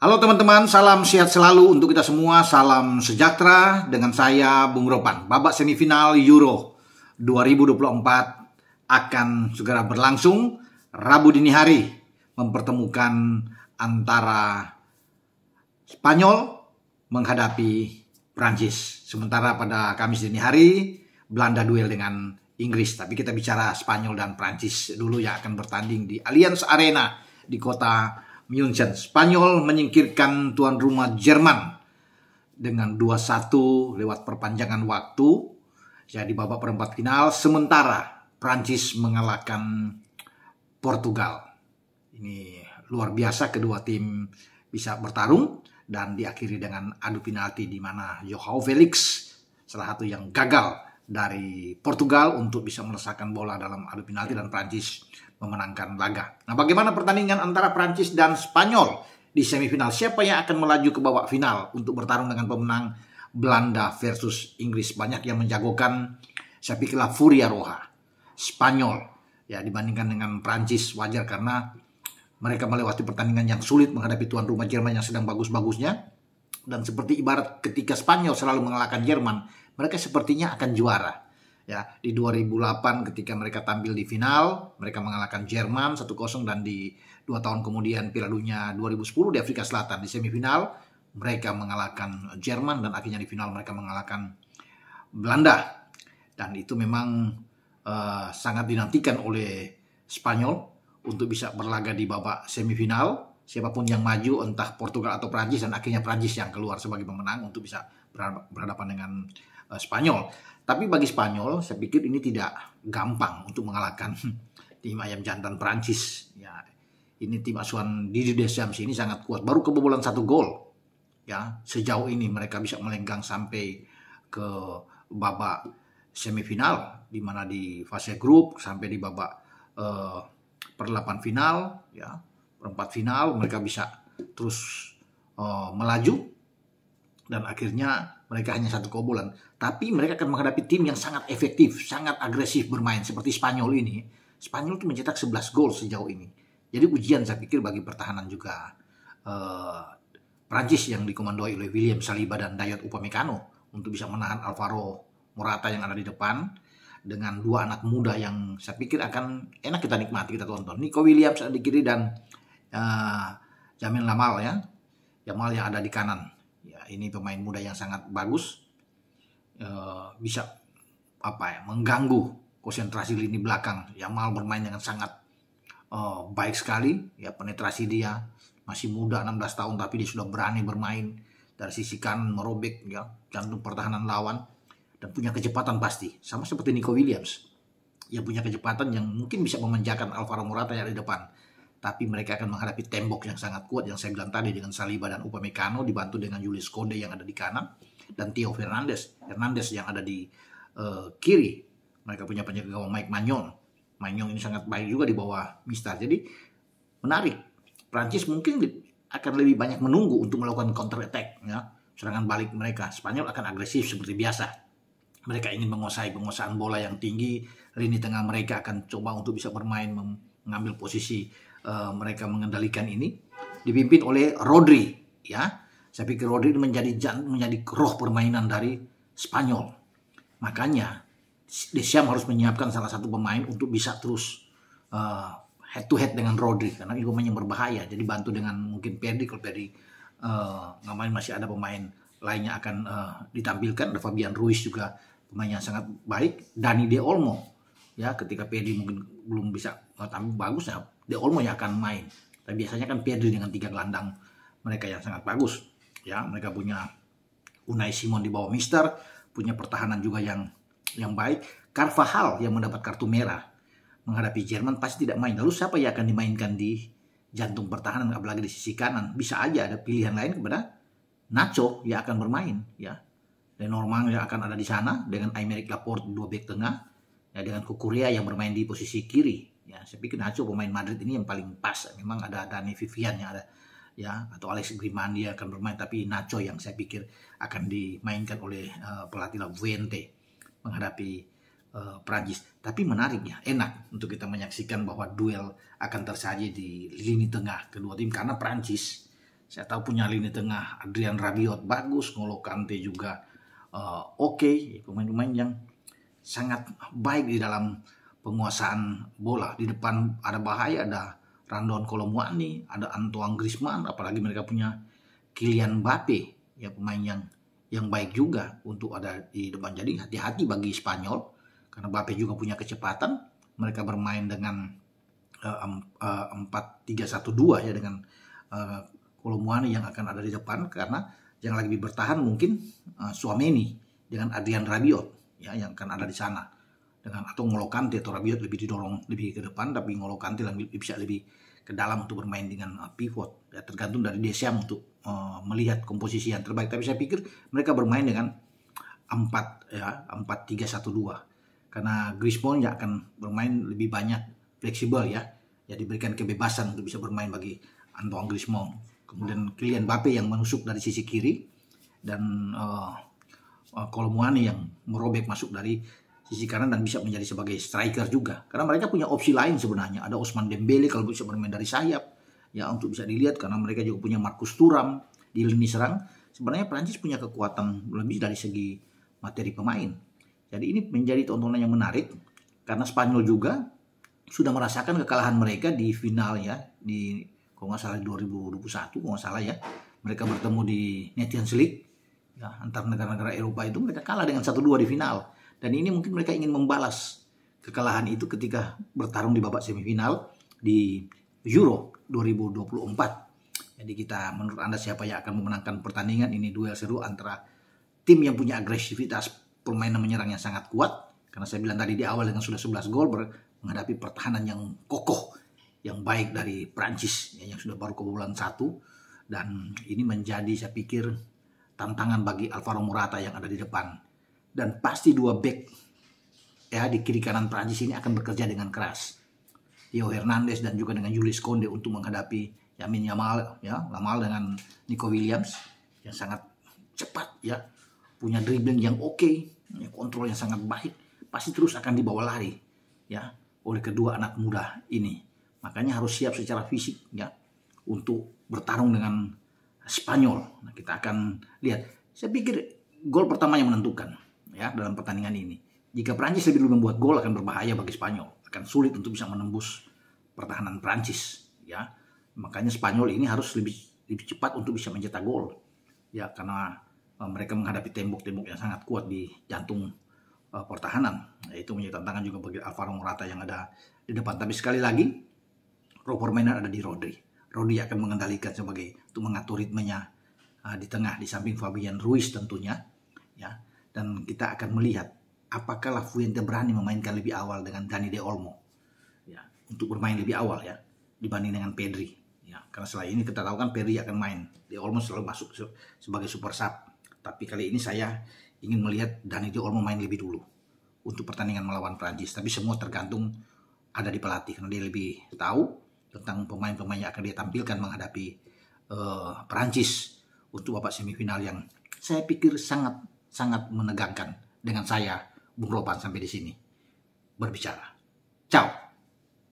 Halo teman-teman, salam sehat selalu untuk kita semua, salam sejahtera dengan saya Bung Ropan. Babak semifinal Euro 2024 akan segera berlangsung. Rabu dini hari mempertemukan antara Spanyol menghadapi Prancis. Sementara pada Kamis dini hari Belanda duel dengan Inggris. Tapi kita bicara Spanyol dan Prancis dulu yang akan bertanding di Allianz Arena di kota München. Spanyol menyingkirkan tuan rumah Jerman dengan 2-1 lewat perpanjangan waktu. Jadi babak perempat final, sementara Prancis mengalahkan Portugal. Ini luar biasa, kedua tim bisa bertarung dan diakhiri dengan adu penalti di mana Joao Felix salah satu yang gagal dari Portugal untuk bisa melesakkan bola dalam adu penalti dan Prancis memenangkan laga. Nah, bagaimana pertandingan antara Prancis dan Spanyol di semifinal? Siapa yang akan melaju ke babak final untuk bertarung dengan pemenang Belanda versus Inggris? Banyak yang menjagokan, saya pikirlah Furia Roja, Spanyol ya dibandingkan dengan Prancis. Wajar karena mereka melewati pertandingan yang sulit menghadapi tuan rumah Jerman yang sedang bagus-bagusnya. Dan seperti ibarat ketika Spanyol selalu mengalahkan Jerman, mereka sepertinya akan juara. Ya, di 2008 ketika mereka tampil di final, mereka mengalahkan Jerman 1-0, dan di 2 tahun kemudian Piala Dunia 2010 di Afrika Selatan di semifinal mereka mengalahkan Jerman dan akhirnya di final mereka mengalahkan Belanda. Dan itu memang sangat dinantikan oleh Spanyol untuk bisa berlaga di babak semifinal. Siapapun yang maju, entah Portugal atau Prancis, dan akhirnya Prancis yang keluar sebagai pemenang untuk bisa berhadapan dengan Spanyol. Tapi bagi Spanyol, saya pikir ini tidak gampang untuk mengalahkan tim ayam jantan Prancis. Ya, ini tim asuhan Didier Deschamps ini sangat kuat. Baru kebobolan 1 gol. Ya, sejauh ini mereka bisa melenggang sampai ke babak semifinal, di mana di fase grup sampai di babak per-8 final, ya, perempat final mereka bisa terus melaju. Dan akhirnya mereka hanya 1 kebobolan. Tapi mereka akan menghadapi tim yang sangat efektif, sangat agresif bermain. Seperti Spanyol ini. Spanyol itu mencetak 11 gol sejauh ini. Jadi ujian saya pikir bagi pertahanan juga Prancis yang dikomandoi oleh William Saliba dan Dayot Upamecano untuk bisa menahan Alvaro Morata yang ada di depan. Dengan 2 anak muda yang saya pikir akan enak kita nikmati, kita tonton. Nico Williams ada di kiri dan Lamine Yamal ya. Yamal yang ada di kanan. Ya, ini pemain muda yang sangat bagus, bisa mengganggu konsentrasi lini belakang. Yamal bermain dengan sangat baik sekali, ya, penetrasi dia masih muda 16 tahun tapi dia sudah berani bermain dari sisi kanan, merobek ya jantung pertahanan lawan dan punya kecepatan pasti, sama seperti Nico Williams yang punya kecepatan yang mungkin bisa memanjakan Alvaro Morata yang ada di depan. Tapi mereka akan menghadapi tembok yang sangat kuat yang saya bilang tadi dengan Saliba dan Upamecano dibantu dengan Julius Kounde yang ada di kanan dan Theo Fernandes yang ada di kiri. Mereka punya penjaga gawang Mike Maignan. Maignan ini sangat baik juga di bawah Mistar. Jadi menarik. Prancis mungkin akan lebih banyak menunggu untuk melakukan counter attack ya, serangan balik mereka. Spanyol akan agresif seperti biasa. Mereka ingin penguasaan bola yang tinggi. Lini tengah mereka akan coba untuk bisa bermain mengambil posisi. Mereka mengendalikan ini dipimpin oleh Rodri ya. Saya pikir Rodri menjadi roh permainan dari Spanyol. Makanya Deschamps harus menyiapkan salah satu pemain untuk bisa terus head to head dengan Rodri karena ini pemain yang berbahaya. Jadi bantu dengan mungkin Pedri, kalau Pedri masih ada pemain lainnya akan ditampilkan. Ada Fabian Ruiz juga pemain yang sangat baik. Dani De Olmo ya, ketika Pedri mungkin belum bisa tampil bagus ya, De Olmo yang akan main. Tapi biasanya kan Pedri dengan 3 gelandang mereka yang sangat bagus. Ya, mereka punya Unai Simon di bawah Mister, punya pertahanan juga yang baik. Carvajal yang mendapat kartu merah menghadapi Jerman pasti tidak main. Lalu siapa yang akan dimainkan di jantung pertahanan, apalagi di sisi kanan? Bisa aja ada pilihan lain kepada Nacho yang akan bermain. Ya, Lenormand yang akan ada di sana dengan Aymeric Laporte 2 bek tengah. Ya, dengan Cucurella yang bermain di posisi kiri. Ya, saya pikir Nacho pemain Madrid ini yang paling pas. Memang ada Dani Vivian yang ada ya, atau Alex Griezmann dia akan bermain, tapi Nacho yang saya pikir akan dimainkan oleh pelatih Lafuente menghadapi Prancis. Tapi menariknya, enak untuk kita menyaksikan bahwa duel akan tersaji di lini tengah kedua tim karena Prancis Saya tahu punya lini tengah Adrian Rabiot bagus, N'Golo Kante juga oke. Pemain-pemain yang sangat baik di dalam penguasaan bola. Di depan ada bahaya, ada Randon Kolo Muani, ada Antoine Griezmann, apalagi mereka punya Kylian Mbappe, ya pemain yang baik juga untuk ada di depan. Jadi hati-hati bagi Spanyol karena Mbappe juga punya kecepatan. Mereka bermain dengan 4-3-1-2 ya, dengan Kolo Muani yang akan ada di depan, karena yang lagi bertahan mungkin Tchouaméni dengan Adrian Rabiot ya yang akan ada di sana, dengan atau N'Golo Kante atau Rabiot lebih didorong lebih ke depan, tapi N'Golo Kante bisa lebih ke dalam untuk bermain dengan pivot ya, tergantung dari Deschamps untuk melihat komposisi yang terbaik. Tapi saya pikir mereka bermain dengan 4-3-1-2 karena Griezmann ya akan bermain lebih banyak fleksibel ya diberikan kebebasan untuk bisa bermain bagi Antoine Griezmann. Kemudian Kylian Mbappe yang menusuk dari sisi kiri, dan Kolo Muani yang merobek masuk dari sisi kanan dan bisa menjadi sebagai striker juga. Karena mereka punya opsi lain sebenarnya. Ada Ousmane Dembele kalau bisa bermain dari sayap ya, untuk bisa dilihat, karena mereka juga punya Marcus Thuram di lini serang. Sebenarnya Prancis punya kekuatan lebih dari segi materi pemain. Jadi ini menjadi tontonan yang menarik karena Spanyol juga sudah merasakan kekalahan mereka di final ya, di kalau nggak salah 2021 kalau nggak salah ya, mereka bertemu di Nations League ya, antar negara-negara Eropa itu mereka kalah dengan 1-2 di final, dan ini mungkin mereka ingin membalas kekalahan itu ketika bertarung di babak semifinal di Euro 2024. Jadi menurut Anda siapa yang akan memenangkan pertandingan ini? Duel seru antara tim yang punya agresivitas permainan menyerang yang sangat kuat, karena saya bilang tadi di awal dengan sudah 11 gol menghadapi pertahanan yang kokoh yang baik dari Prancis ya, yang sudah baru kebobolan 1, dan ini menjadi saya pikir tantangan bagi Alvaro Morata yang ada di depan, dan pasti 2 back ya di kiri kanan Prancis ini akan bekerja dengan keras, Theo Hernandez dan juga dengan Jules Koundé untuk menghadapi Lamine Yamal dengan Nico Williams yang sangat cepat ya, punya dribbling yang oke, ya, kontrol yang sangat baik, pasti terus akan dibawa lari ya oleh kedua anak muda ini. Makanya harus siap secara fisik ya untuk bertarung dengan Spanyol. Nah, kita akan lihat. Saya pikir gol pertama yang menentukan ya dalam pertandingan ini. Jika Prancis lebih dulu membuat gol akan berbahaya bagi Spanyol. Akan sulit untuk bisa menembus pertahanan Prancis ya. Makanya Spanyol ini harus lebih cepat untuk bisa mencetak gol. Ya, karena mereka menghadapi tembok-tembok yang sangat kuat di jantung pertahanan. Nah, itu menjadi tantangan juga bagi Alvaro Morata yang ada di depan. Tapi sekali lagi permainan ada di Rodri. Rodri akan mengendalikan untuk mengatur ritmenya di tengah, di samping Fabian Ruiz tentunya ya. Dan kita akan melihat apakah La Fuente berani memainkan lebih awal dengan Dani De Olmo ya, untuk bermain lebih awal ya dibanding dengan Pedri ya. Karena setelah ini kita tahu kan Pedri akan main, De Olmo selalu masuk sebagai super sub. Tapi kali ini saya ingin melihat Dani De Olmo main lebih dulu untuk pertandingan melawan Prancis. Tapi semua tergantung ada di pelatih, karena dia lebih tahu tentang pemain-pemain yang akan dia tampilkan menghadapi Prancis untuk babak semifinal yang saya pikir sangat menegangkan. Dengan saya, Bung Ropan, sampai di sini berbicara. Ciao.